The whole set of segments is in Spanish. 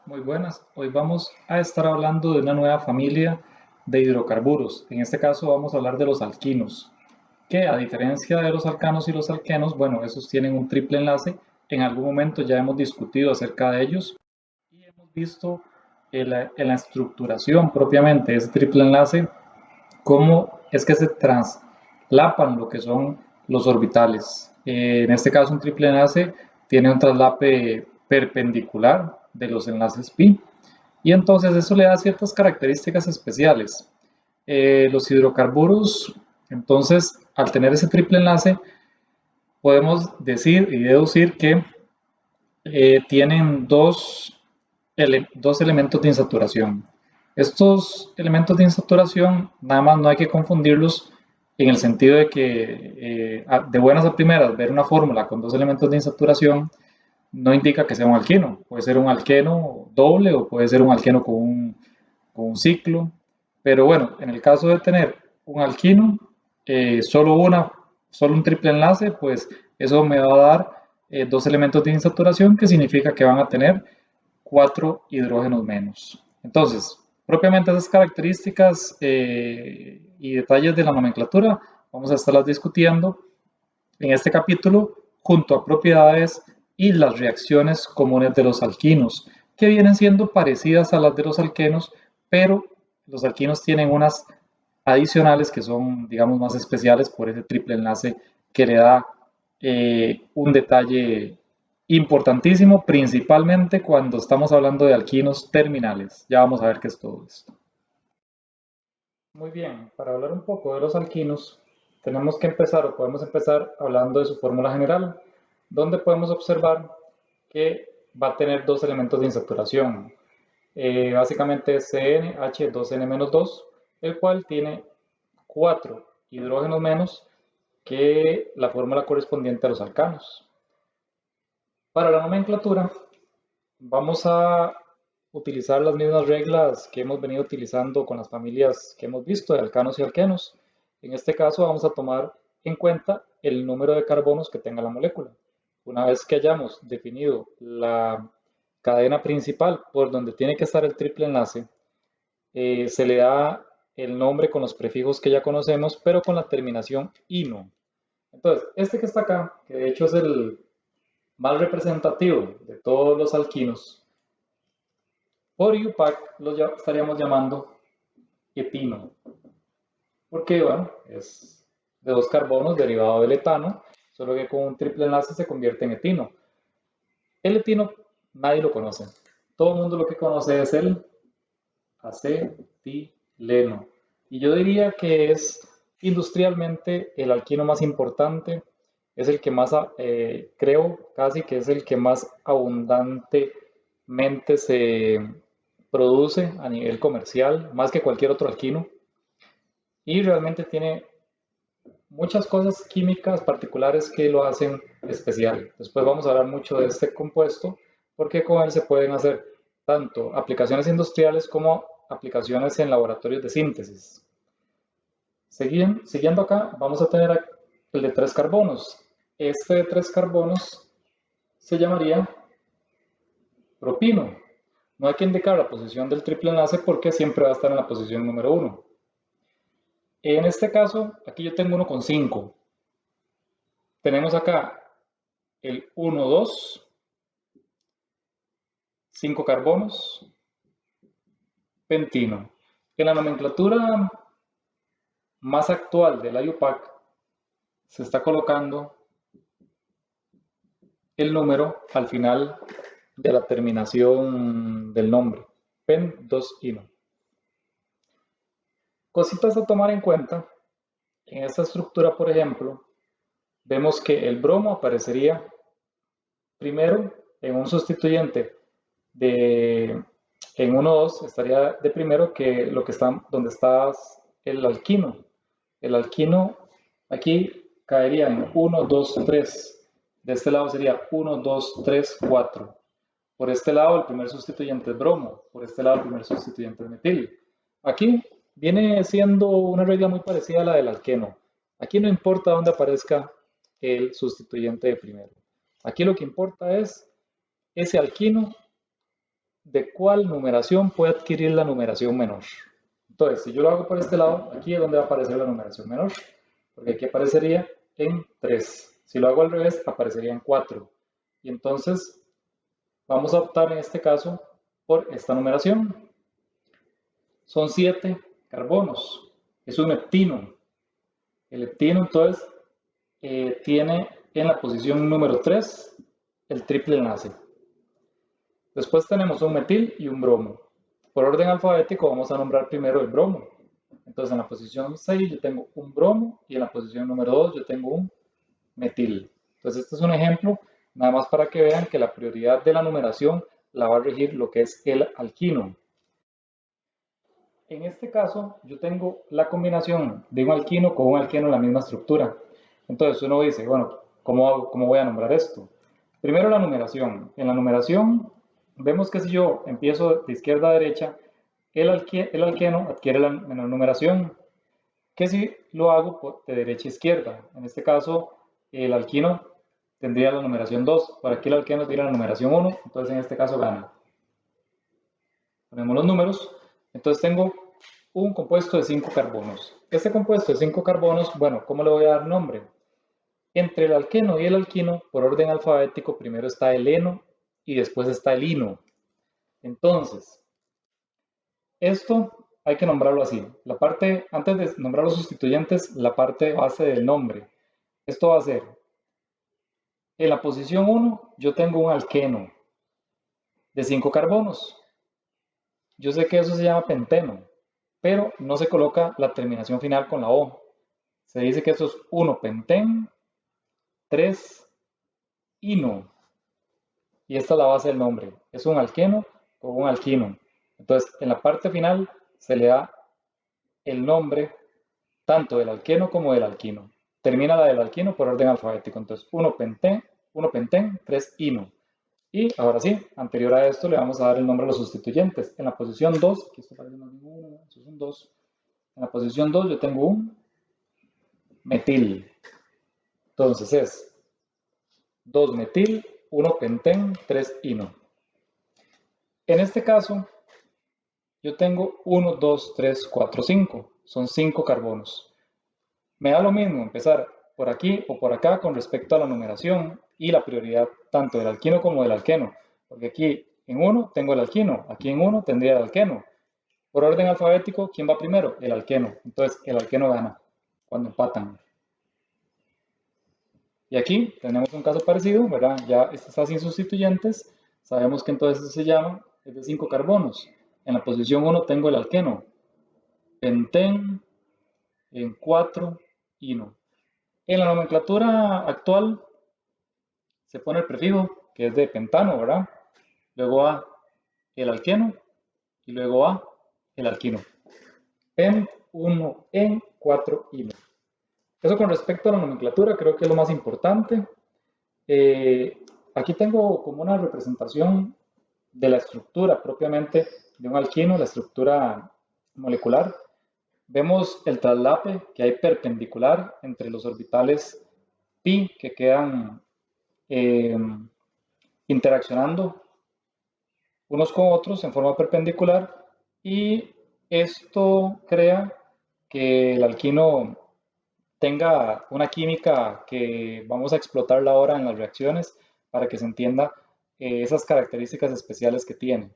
Muy buenas, hoy vamos a estar hablando de una nueva familia de hidrocarburos. En este caso vamos a hablar de los alquinos, que a diferencia de los alcanos y los alquenos, bueno, esos tienen un triple enlace. En algún momento ya hemos discutido acerca de ellos y hemos visto en la estructuración propiamente de ese triple enlace cómo es que se traslapan lo que son los orbitales. En este caso, un triple enlace tiene un traslape perpendicular de los enlaces pi y entonces eso le da ciertas características especiales. Los hidrocarburos, entonces, al tener ese triple enlace, podemos decir y deducir que tienen dos elementos de insaturación. Estos elementos de insaturación nada más no hay que confundirlos en el sentido de que de buenas a primeras ver una fórmula con dos elementos de insaturación no indica que sea un alqueno. Puede ser un alqueno doble o puede ser un alqueno con un ciclo. Pero bueno, en el caso de tener un alquino, solo un triple enlace, pues eso me va a dar dos elementos de insaturación que significa que van a tener cuatro hidrógenos menos. Entonces, propiamente esas características y detalles de la nomenclatura vamos a estarlas discutiendo en este capítulo junto a propiedades y las reacciones comunes de los alquinos, que vienen siendo parecidas a las de los alquenos, pero los alquinos tienen unas adicionales que son, digamos, más especiales por ese triple enlace que le da un detalle importantísimo, principalmente cuando estamos hablando de alquinos terminales. Ya vamos a ver qué es todo esto. Muy bien, para hablar un poco de los alquinos, tenemos que empezar o podemos empezar hablando de su fórmula general, donde podemos observar que va a tener dos elementos de insaturación. Básicamente es CnH2n-2, el cual tiene cuatro hidrógenos menos que la fórmula correspondiente a los alcanos. Para la nomenclatura, vamos a utilizar las mismas reglas que hemos venido utilizando con las familias que hemos visto de alcanos y alquenos. En este caso vamos a tomar en cuenta el número de carbonos que tenga la molécula. Una vez que hayamos definido la cadena principal por donde tiene que estar el triple enlace, se le da el nombre con los prefijos que ya conocemos, pero con la terminación ino. Entonces, este que está acá, que de hecho es el más representativo de todos los alquinos, por IUPAC lo estaríamos llamando etino, porque bueno, es de dos carbonos derivado del etano, solo que con un triple enlace se convierte en etino. El etino nadie lo conoce. Todo el mundo lo que conoce es el acetileno. Y yo diría que es industrialmente el alquino más importante, es el que más, creo casi que es el que más abundantemente se produce a nivel comercial, más que cualquier otro alquino. Y realmente tiene muchas cosas químicas particulares que lo hacen especial. Después vamos a hablar mucho de este compuesto, porque con él se pueden hacer tanto aplicaciones industriales como aplicaciones en laboratorios de síntesis. Siguiendo acá, vamos a tener el de tres carbonos. Este de tres carbonos se llamaría propino. No hay que indicar la posición del triple enlace porque siempre va a estar en la posición número 1. En este caso, aquí yo tengo uno con 5. Tenemos acá el 1, 2, 5 carbonos, pentino. En la nomenclatura más actual del IUPAC se está colocando el número al final de la terminación del nombre, pen2ino. Cositas a tomar en cuenta, en esta estructura, por ejemplo, vemos que el bromo aparecería primero en un sustituyente de en 1, 2 estaría de primero que lo que está donde está el alquino. El alquino aquí caería en 1, 2, 3. De este lado sería 1, 2, 3, 4. Por este lado el primer sustituyente es bromo, por este lado el primer sustituyente es metil. Aquí viene siendo una regla muy parecida a la del alqueno. Aquí no importa dónde aparezca el sustituyente de primero. Aquí lo que importa es ese alquino de cuál numeración puede adquirir la numeración menor. Entonces, si yo lo hago por este lado, aquí es donde va a aparecer la numeración menor, porque aquí aparecería en 3. Si lo hago al revés, aparecería en 4. Y entonces vamos a optar en este caso por esta numeración. Son 7 carbonos. Es un heptino. El heptino entonces tiene en la posición número 3 el triple enlace. Después tenemos un metil y un bromo. Por orden alfabético vamos a nombrar primero el bromo. Entonces en la posición 6 yo tengo un bromo y en la posición número 2 yo tengo un metil. Entonces este es un ejemplo nada más para que vean que la prioridad de la numeración la va a regir lo que es el alquino. En este caso yo tengo la combinación de un alquino con un alqueno en la misma estructura. Entonces uno dice, bueno, ¿cómo voy a nombrar esto? Primero la numeración. En la numeración vemos que si yo empiezo de izquierda a derecha, el alqueno adquiere la menor numeración que si lo hago de derecha a izquierda. En este caso, el alquino tendría la numeración 2. Por aquí el alqueno tiene la numeración 1, entonces en este caso gana. Ponemos los números. Entonces tengo un compuesto de 5 carbonos. Este compuesto de 5 carbonos, bueno, ¿cómo le voy a dar nombre? Entre el alqueno y el alquino, por orden alfabético, primero está el eno y después está el ino. Entonces, esto hay que nombrarlo así. La parte, antes de nombrar los sustituyentes, la parte base del nombre. Esto va a ser, en la posición 1, yo tengo un alqueno de 5 carbonos. Yo sé que eso se llama penteno, pero no se coloca la terminación final con la O. Se dice que eso es 1-penten, 3-ino. Y esta es la base del nombre. Es un alqueno con un alquino. Entonces, en la parte final se le da el nombre tanto del alqueno como del alquino. Termina la del alquino por orden alfabético. Entonces, 1-penten, 3-ino. Y ahora sí, anterior a esto le vamos a dar el nombre a los sustituyentes. En la posición 2, aquí está apareciendo uno, eso es un 2. En la posición 2 yo tengo un metil. Entonces es 2-metil, 1-penten, 3-ino. En este caso, yo tengo 1, 2, 3, 4, 5. Son 5 carbonos. Me da lo mismo empezar por aquí o por acá con respecto a la numeración y la prioridad tanto del alquino como del alqueno. Porque aquí en 1 tengo el alquino, aquí en 1 tendría el alqueno. Por orden alfabético, ¿quién va primero? El alqueno. Entonces el alqueno gana cuando empatan. Y aquí tenemos un caso parecido, ¿verdad? Ya este está sin sustituyentes. Sabemos que entonces se llama, es de 5 carbonos. En la posición 1 tengo el alqueno. Penten, en 4, ino. En la nomenclatura actual se pone el prefijo, que es de pentano, ¿verdad? Luego va el alqueno y luego va el alquino. Pent, 1, en, 4, ino. Eso con respecto a la nomenclatura creo que es lo más importante. Aquí tengo como una representación de la estructura propiamente de un alquino, la estructura molecular. Vemos el traslape que hay perpendicular entre los orbitales pi que quedan eh, interaccionando unos con otros en forma perpendicular y esto crea que el alquino tenga una química que vamos a explotarla ahora en las reacciones para que se entienda esas características especiales que tiene.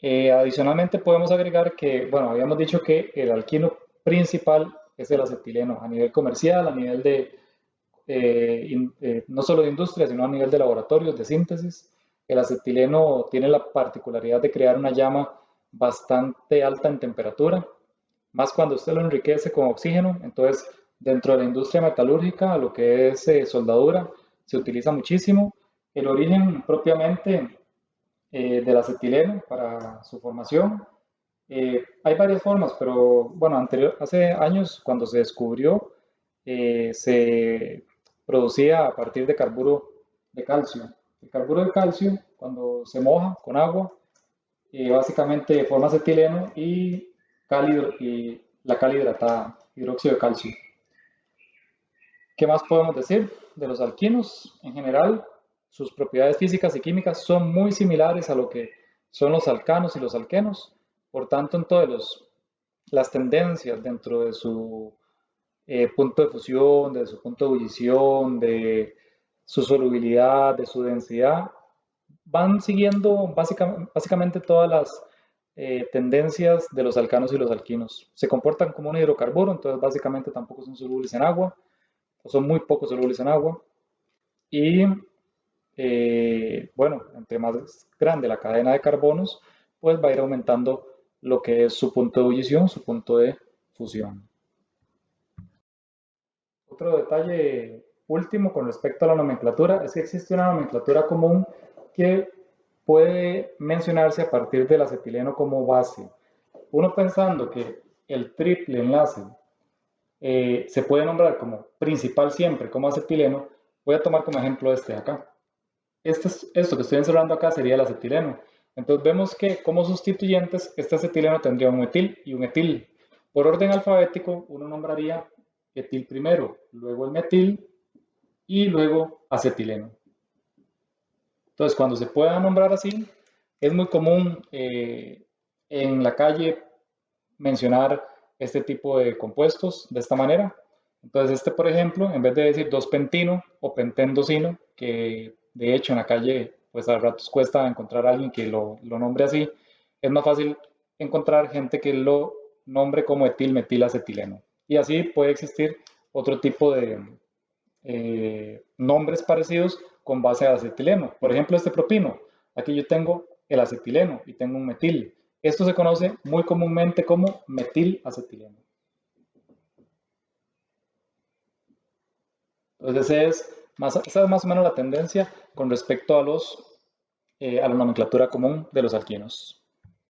Adicionalmente podemos agregar que, bueno, habíamos dicho que el alquino principal es el acetileno a nivel comercial, a nivel de, no solo de industria, sino a nivel de laboratorios, de síntesis. El acetileno tiene la particularidad de crear una llama bastante alta en temperatura, más cuando usted lo enriquece con oxígeno. Entonces, dentro de la industria metalúrgica, lo que es soldadura, se utiliza muchísimo. El origen propiamente del acetileno para su formación. Hay varias formas, pero bueno, hace años cuando se descubrió, se producía a partir de carburo de calcio. El carburo de calcio, cuando se moja con agua, básicamente forma acetileno y, y la cal hidratada, hidróxido de calcio. ¿Qué más podemos decir de los alquinos? En general, sus propiedades físicas y químicas son muy similares a lo que son los alcanos y los alquenos. Por tanto, en todas las tendencias dentro de su punto de fusión, de su punto de ebullición, de su solubilidad, de su densidad, van siguiendo básicamente todas las tendencias de los alcanos y los alquinos. Se comportan como un hidrocarburo, entonces básicamente tampoco son solubles en agua, o son muy poco solubles en agua. Y bueno, entre más grande la cadena de carbonos, pues va a ir aumentando lo que es su punto de ebullición, su punto de fusión. Otro detalle último con respecto a la nomenclatura es que existe una nomenclatura común que puede mencionarse a partir del acetileno como base. Uno pensando que el triple enlace se puede nombrar como principal siempre, como acetileno, voy a tomar como ejemplo este de acá. Esto que estoy encerrando acá sería el acetileno. Entonces vemos que como sustituyentes este acetileno tendría un metil y un etil. Por orden alfabético uno nombraría etil primero, luego el metil y luego acetileno. Entonces cuando se pueda nombrar así, es muy común en la calle mencionar este tipo de compuestos de esta manera. Entonces este, por ejemplo, en vez de decir 2-pentino o pentendosino, que de hecho en la calle pues a ratos cuesta encontrar a alguien que lo nombre así, es más fácil encontrar gente que lo nombre como etilmetilacetileno. Y así puede existir otro tipo de nombres parecidos con base a acetileno. Por ejemplo, este propino. Aquí yo tengo el acetileno y tengo un metil. Esto se conoce muy comúnmente como metilacetileno. Entonces esa es más o menos la tendencia con respecto a la nomenclatura común de los alquinos.